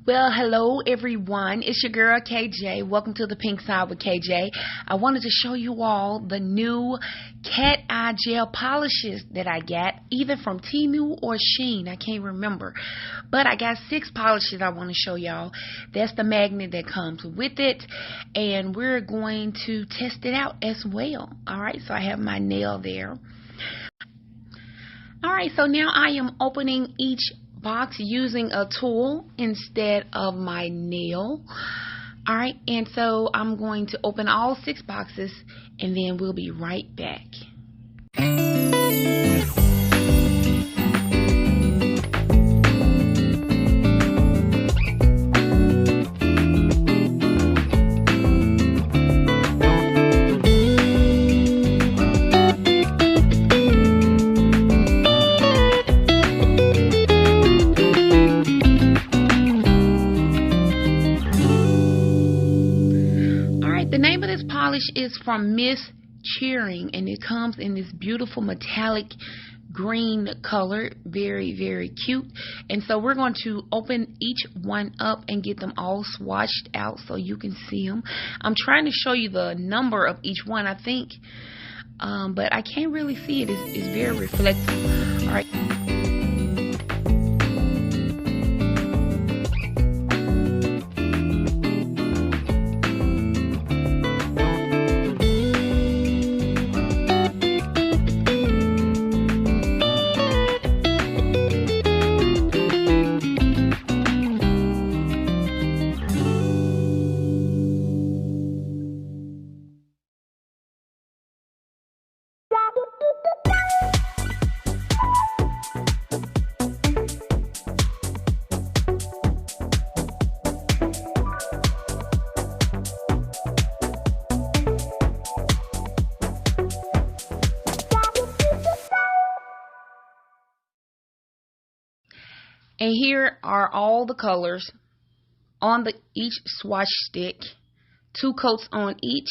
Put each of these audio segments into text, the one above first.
Well, hello everyone. It's your girl KJ. Welcome to the Pink Side with KJ. I wanted to show you all the new Cateye gel polishes that I got, either from TEMU or Shein. I can't remember. But I got 6 polishes I want to show y'all. That's the magnet that comes with it. And we're going to test it out as well. Alright, so I have my nail there. Alright, so now I am opening each box using a tool instead of my nail. Alright, and so I'm going to open all 6 boxes and then we'll be right back. The name of this polish is from Miss Cheering, and it comes in this beautiful metallic green color. Very, very cute. And so we're going to open each one up and get them all swatched out so you can see them. I'm trying to show you the number of each one, I think, but I can't really see it. It's very reflective. All right. And here are all the colors on each swatch stick, 2 coats on each.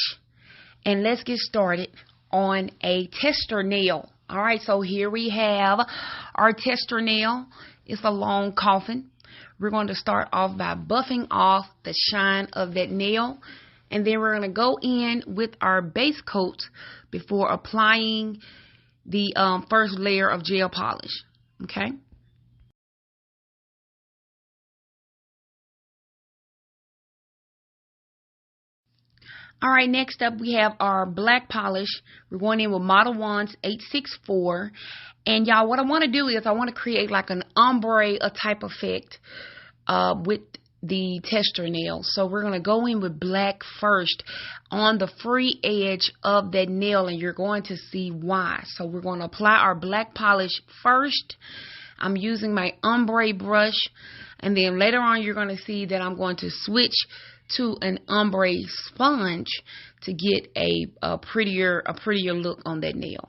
And let's get started on a tester nail. Alright, so here we have our tester nail. It's a long coffin. We're going to start off by buffing off the shine of that nail. And then we're going to go in with our base coat before applying the first layer of gel polish. Okay. Alright, next up we have our black polish. We're going in with Model 1's 864. And y'all, what I want to do is I want to create like an ombre type effect with the tester nail. So we're going to go in with black first on the free edge of that nail, and you're going to see why. So we're going to apply our black polish first. I'm using my ombre brush, and then later on you're going to see that I'm going to switch to an ombre sponge to get a prettier look on that nail.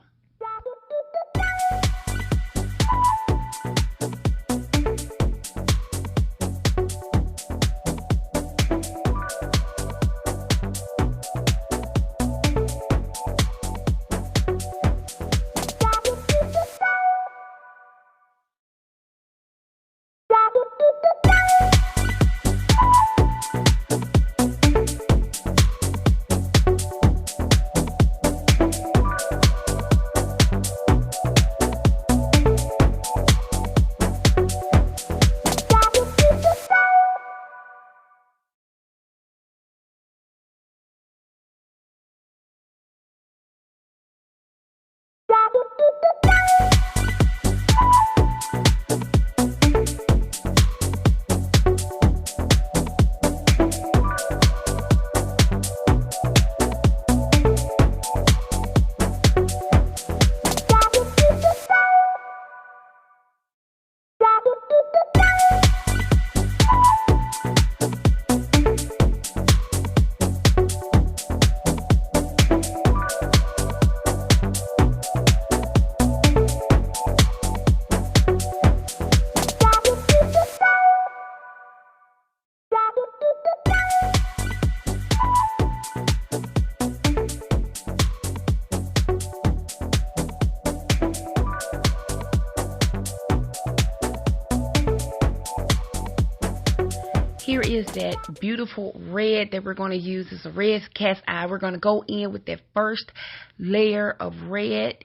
that beautiful red that we're going to use. It's a red cat's eye. We're going to go in with that first layer of red.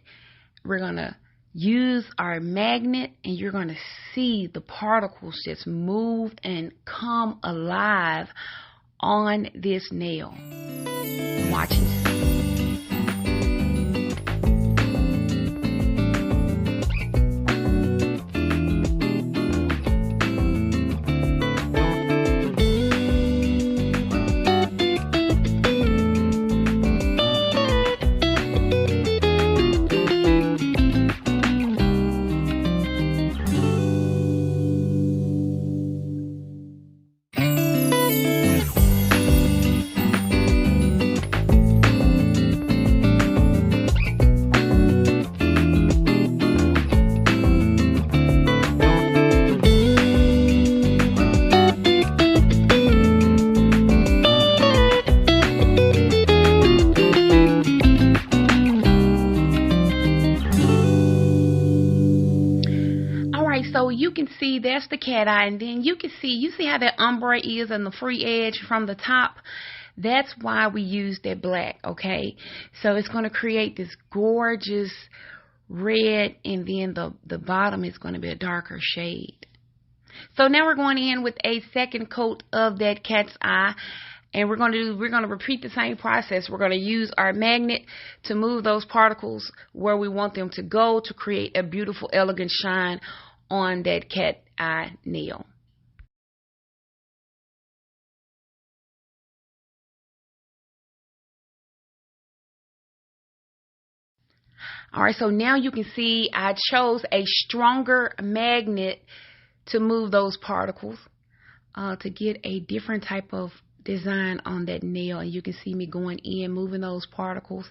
We're going to use our magnet, and you're going to see the particles just move and come alive on this nail. Watch and see. So you can see that's the cat eye, and then you see how that ombre is on the free edge from the top. That's why we use that black, okay? So it's going to create this gorgeous red, and then the bottom is going to be a darker shade. So now we're going in with a second coat of that cat's eye. And we're going to repeat the same process. We're going to use our magnet to move those particles where we want them to go to create a beautiful, elegant shine on that cat eye nail. Alright, so now you can see I chose a stronger magnet to move those particles to get a different type of design on that nail. And you can see me going in, moving those particles.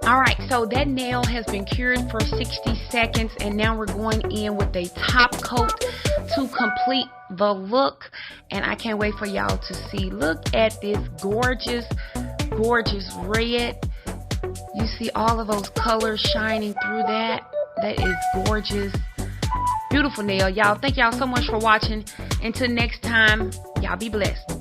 Alright, so that nail has been cured for 60 seconds, and now we're going in with a top coat to complete the look. And I can't wait for y'all to see. Look at this gorgeous, gorgeous red. You see all of those colors shining through that. That is gorgeous. Beautiful nail, y'all. Thank y'all so much for watching. Until next time, y'all be blessed.